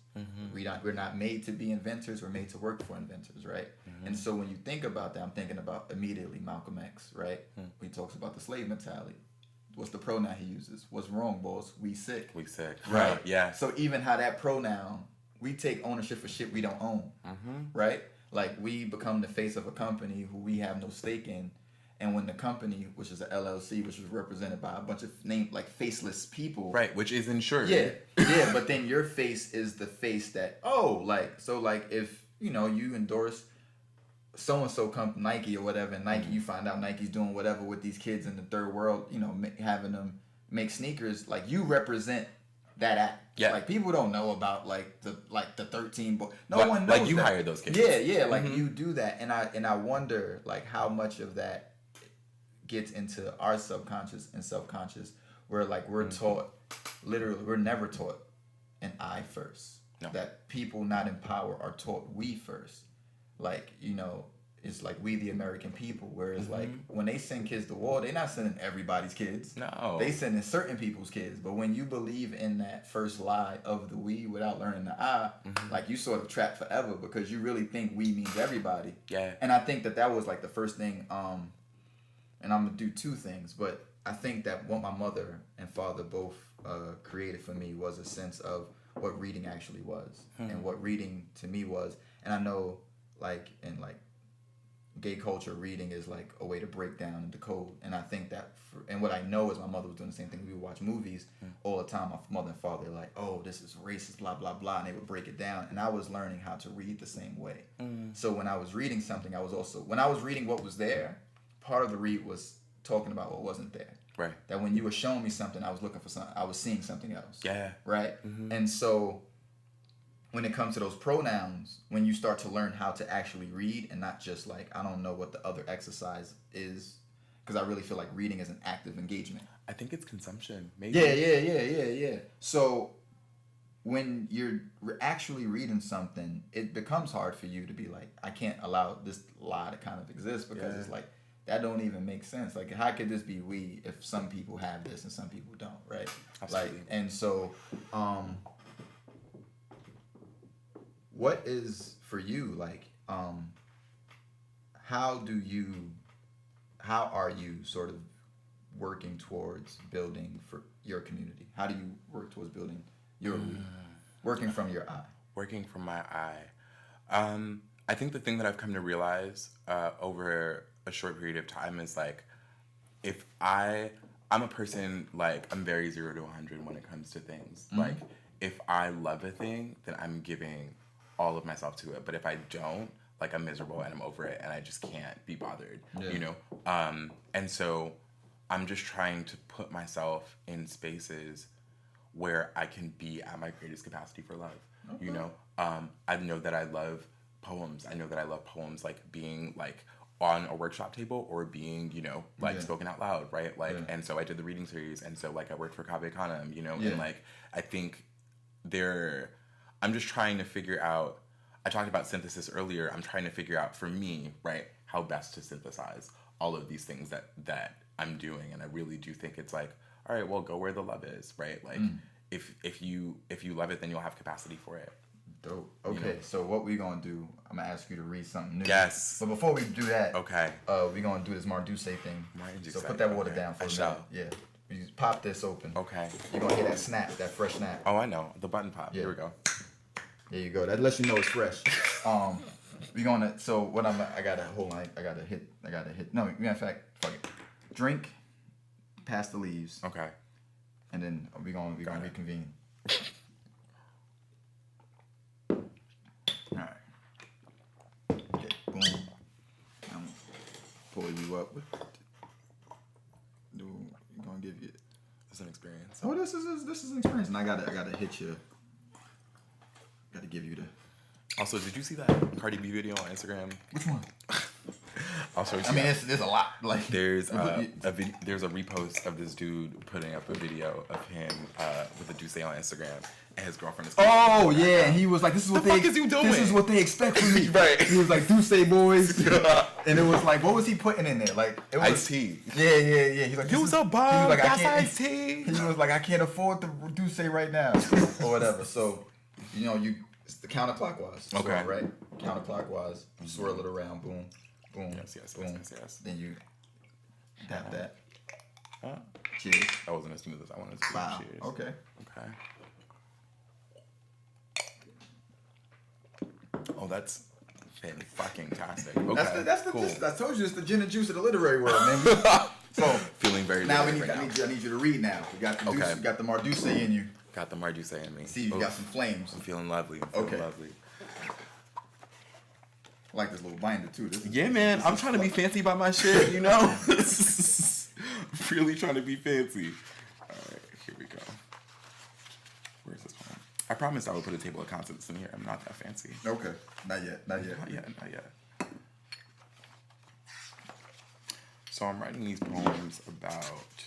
We're not made to be inventors. We're made to work for inventors, right? And so when you think about that, I'm thinking about immediately Malcolm X, right? He talks about the slave mentality. What's the pronoun he uses? What's wrong, boss? We sick. We sick. Right? Yeah. So even how that pronoun, we take ownership for shit we don't own, right? Like we become the face of a company who we have no stake in. And when the company, which is an LLC, which was represented by a bunch of like faceless people, right, which is insured. Yeah, but then your face is the face that like if you know you endorse so and so company, Nike or whatever, and Nike, you find out Nike's doing whatever with these kids in the third world, you know, having them make sneakers, like you represent that act. Yeah. Like people don't know about like the 13 boy. No one knows. Like you that. hired those kids. Yeah, like you do that, and I wonder like how much of that gets into our subconscious and subconscious, where like we're taught, literally, we're never taught an I first. No. That people not in power are taught we first. Like, you know, it's like we the American people, whereas like when they send kids to war, they're not sending everybody's kids. No. They sending certain people's kids. But when you believe in that first lie of the we without learning the I, like you sort of trapped forever because you really think we means everybody. Yeah. And I think that was like the first thing, and I'm gonna do two things, but I think that what my mother and father both created for me was a sense of what reading actually was and what reading to me was. And I know like in like gay culture, reading is like a way to break down and decode. And I think that, and what I know is my mother was doing the same thing. We would watch movies all the time. My mother and father were like, oh, this is racist, blah, blah, blah. And they would break it down. And I was learning how to read the same way. So when I was reading something, when I was reading what was there, part of the read was talking about what wasn't there. Right. That when you were showing me something, I was looking for something. I was seeing something else. Yeah. Right? And so when it comes to those pronouns, when you start to learn how to actually read and not just like, I don't know what the other exercise is, because I really feel like reading is an active engagement. I think it's consumption. Maybe. Yeah. So when you're actually reading something, it becomes hard for you to be like, I can't allow this lie to kind of exist, because it's like, that don't even make sense. Like, how could this be we if some people have this and some people don't, right? Absolutely. Like, and so, what is for you, like, how are you sort of working towards building for your community? How do you work towards building your working from your eye? Working from my eye. I think the thing that I've come to realize over a short period of time is like, if I'm a person, like, I'm very 0 to 100 when it comes to things. Like, if I love a thing, then I'm giving all of myself to it. But if I don't, like, I'm miserable and I'm over it and I just can't be bothered, you know? And so I'm just trying to put myself in spaces where I can be at my greatest capacity for love, you know? I know that I love poems. I know that I love poems, like, being, like, on a workshop table or being, you know, like, spoken out loud, right? Like, and so I did the reading series, and so, like, I worked for Kaveh Khanum, you know? And, like, I think I'm just trying to figure out, I talked about synthesis earlier, I'm trying to figure out for me, right, how best to synthesize all of these things that I'm doing. And I really do think it's like, all right, well, go where the love is, right? Like, if you love it, then you'll have capacity for it. Dope. Okay, you know? So what we gonna do, I'm gonna ask you to read something new. Yes. But before we do that, okay, we gonna do this Marduce thing. So put that water down for a minute. Yeah. You just pop this open. Okay. You're gonna hear that snap, that fresh snap. Oh, I know. The button pop. Here we go. There you go. That lets you know it's fresh. We gonna. So what I gotta hold on. I gotta hit. No, matter of fact, fuck it. Drink. Pass the leaves. Okay. And then we gonna reconvene. All right. Okay. Boom. I'm pull you up. We're gonna give you. It's an experience. Oh, this is an experience, and I gotta hit you. Gotta give you the. Also, did you see that Cardi B video on Instagram? Which one? I'll show you. I mean, there's a lot. Like, there's there's a repost of this dude putting up a video of him with a Duce on Instagram, and his girlfriend is. Oh yeah, and he was like, "This is what fuck is you doing? This is what they expect from me." Right. He was like, "Duce boys," and it was like, what was he putting in there? Like, it was Ice-T. Yeah. He's like, "You so bum." He was like, "That's Ice-T." He was like, "I can't afford the Duce right now," or whatever. So, you know, it's the counterclockwise. Okay. So, right. Counterclockwise. Swirl it around. Boom. Boom. Yes. Boom. Yes. Then you tap that. Cheers. That wasn't as smooth as I wanted to. Wow. Cheers. Okay. Oh, that's fucking-tastic. Okay. That's the cool. I told you it's the gin and juice of the literary world, man. So feeling very. Now I need you to read now. We got the Duce, you got the Marduce in you. Got the Marduce in me. See, you got some flames. I'm feeling lovely. Lovely. I like this little binder too. Man. I'm trying to be fancy by my shit, you know? Really trying to be fancy. Alright, here we go. Where's this one? I promised I would put a table of contents in here. I'm not that fancy. Okay. Not yet. So I'm writing these poems about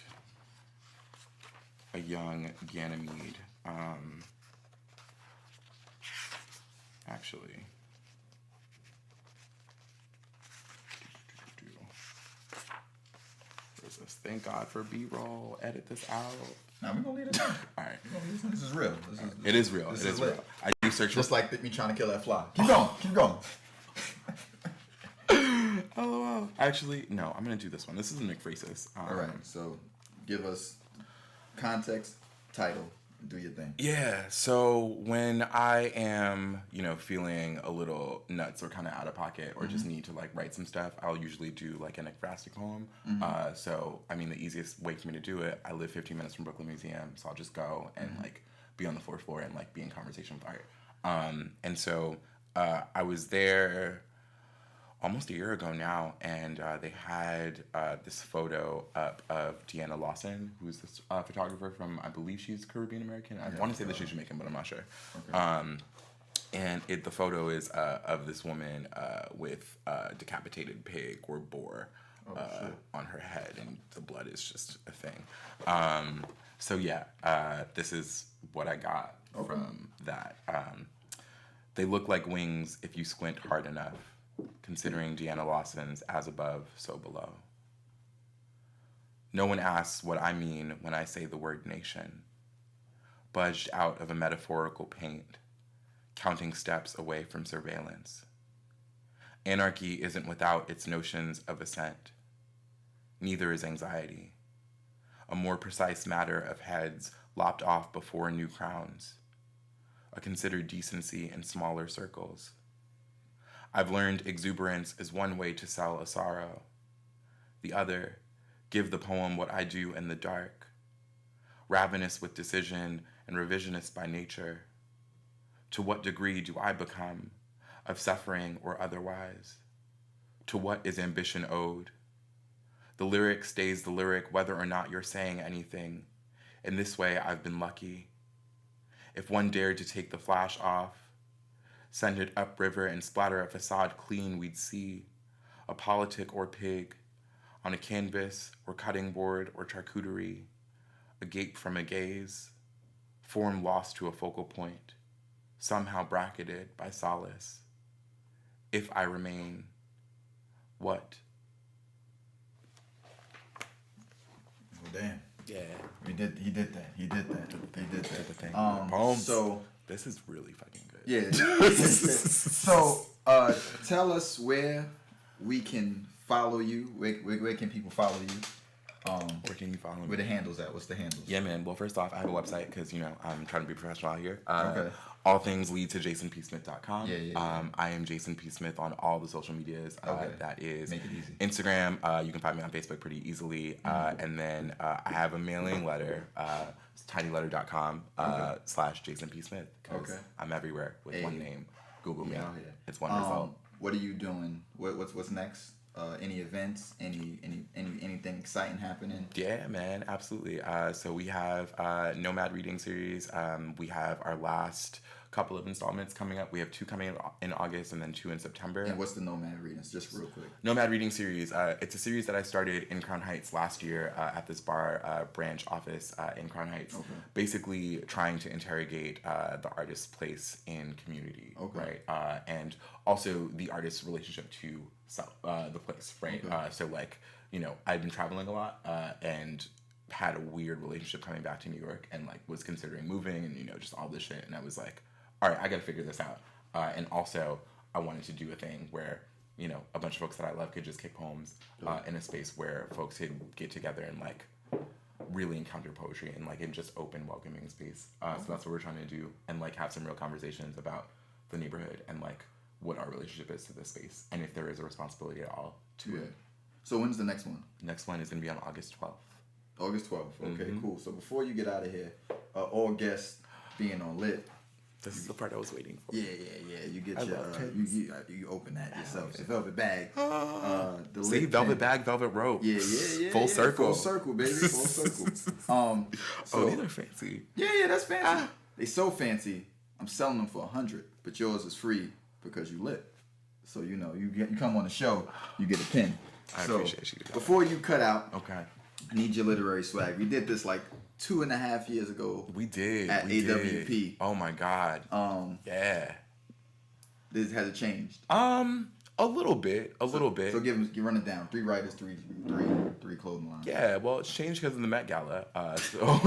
a young Ganymede. Actually. Where's this? Thank God for B-roll. Edit this out. Now we're gonna leave it. All right. This is real. It is real. It is real. I do search just like me trying to kill that fly. Keep going. LOL. Actually, no. I'm gonna do this one. This is an ekphrasis. All right. So, give us context, title, do your thing. Yeah, so when I am, feeling a little nuts or kind of out of pocket or just need to like write some stuff, I'll usually do like an ekphrastic poem. So, I mean, the easiest way for me to do it, I live 15 minutes from Brooklyn Museum, so I'll just go and like be on the fourth floor and like be in conversation with art. And so I was there almost a year ago now, and they had this photo up of Deanna Lawson, who's this photographer from, I believe she's Caribbean American. I want to say that she's Jamaican, but I'm not sure. Okay. And the photo is of this woman with a decapitated pig or boar on her head, and the blood is just a thing. So yeah, this is what I got from that. They look like wings if you squint hard enough, considering Deanna Lawson's as above, so below. No one asks what I mean when I say the word nation, budged out of a metaphorical paint, counting steps away from surveillance. Anarchy isn't without its notions of assent. Neither is anxiety, a more precise matter of heads lopped off before new crowns, a considered decency in smaller circles. I've learned exuberance is one way to sell a sorrow. The other, give the poem what I do in the dark, ravenous with decision and revisionist by nature. To what degree do I become, of suffering or otherwise? To what is ambition owed? The lyric stays the lyric whether or not you're saying anything. In this way, I've been lucky. If one dared to take the flash off, send it upriver and splatter a facade clean, we'd see a politic or pig on a canvas or cutting board or charcuterie, a gape from a gaze, form lost to a focal point, somehow bracketed by solace. If I remain, what? Well, damn. Yeah. He did that. He did that. Poems. So this is really fucking good. Yeah. So tell us where we can follow you. Where can people follow you? Where can you follow me? Where the handles at? What's the handles? Yeah, man. Well, first off, I have a website because, I'm trying to be professional out here. Okay. All things lead to JaysonPsmith.com. Yeah. I am Jayson P. Smith on all the social medias. Okay. That is Make it easy. Instagram. You can find me on Facebook pretty easily. And then I have a mailing letter, tinyletter.com /Jayson P. Smith. Because I'm everywhere with one name. Google me. It's one result. What are you doing? What's next? Any events? Anything exciting happening? Yeah, man, absolutely. So we have Nomad Reading Series. We have our last couple of installments coming up. We have 2 coming in August and then 2 in September. And what's the Nomad Readings? Just real quick. Nomad Reading Series. It's a series that I started in Crown Heights last year at this bar branch office in Crown Heights. Okay. Basically trying to interrogate the artist's place in community, right? And also the artist's relationship to the place, right? Okay. So like, I'd been traveling a lot and had a weird relationship coming back to New York and like was considering moving and, just all this shit. And I was like, all right, I got to figure this out. And also I wanted to do a thing where, a bunch of folks that I love could just kick poems in a space where folks could get together and like really encounter poetry and like in just open, welcoming space. So that's what we're trying to do and like have some real conversations about the neighborhood and like what our relationship is to this space and if there is a responsibility at all to it. So when's the next one? Next one is going to be on August 12th. August 12th. Okay, cool. So before you get out of here, all guests being on Lit. This is the part I was waiting for. Yeah. You get you open that yourself. It's a velvet bag. See, velvet bag, velvet rope. Yeah. Full circle. Full circle, baby. Full circle. So these are fancy. Yeah, that's fancy. They so fancy. I'm selling them for $100, but yours is free because you lit. So you come on the show, you get a pin. I appreciate you. Before you cut out, okay, I need your literary swag. We did this like 2.5 years ago. We did at AWP. Oh my God. Yeah. Has it changed? A little bit. So run it down. 3 writers, three clothing lines. Yeah, well, it's changed because of the Met Gala.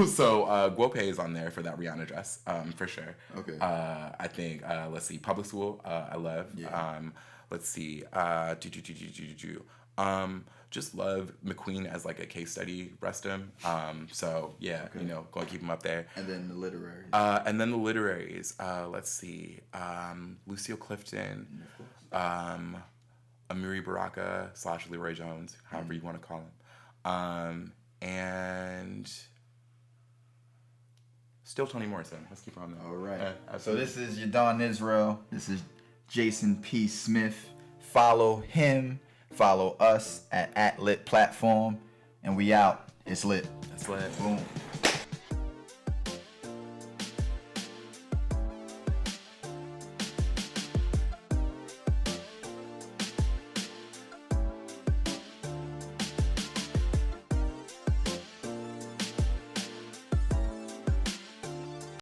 So Guope is on there for that Rihanna dress, for sure. Okay. I think, let's see, Public School, I love. Yeah. Let's see, Just love McQueen as like a case study, rest him. So yeah, Okay. Going to keep him up there. And then the literary. And then the literaries. Let's see. Lucille Clifton, Amiri Baraka / Leroy Jones, however you want to call him. And still Toni Morrison. Let's keep on that. All right. So Absolutely. this is Yadon Israel. This is Jayson P. Smith. Follow him. Follow us at @lit platform. And we out. It's lit. That's lit. Boom.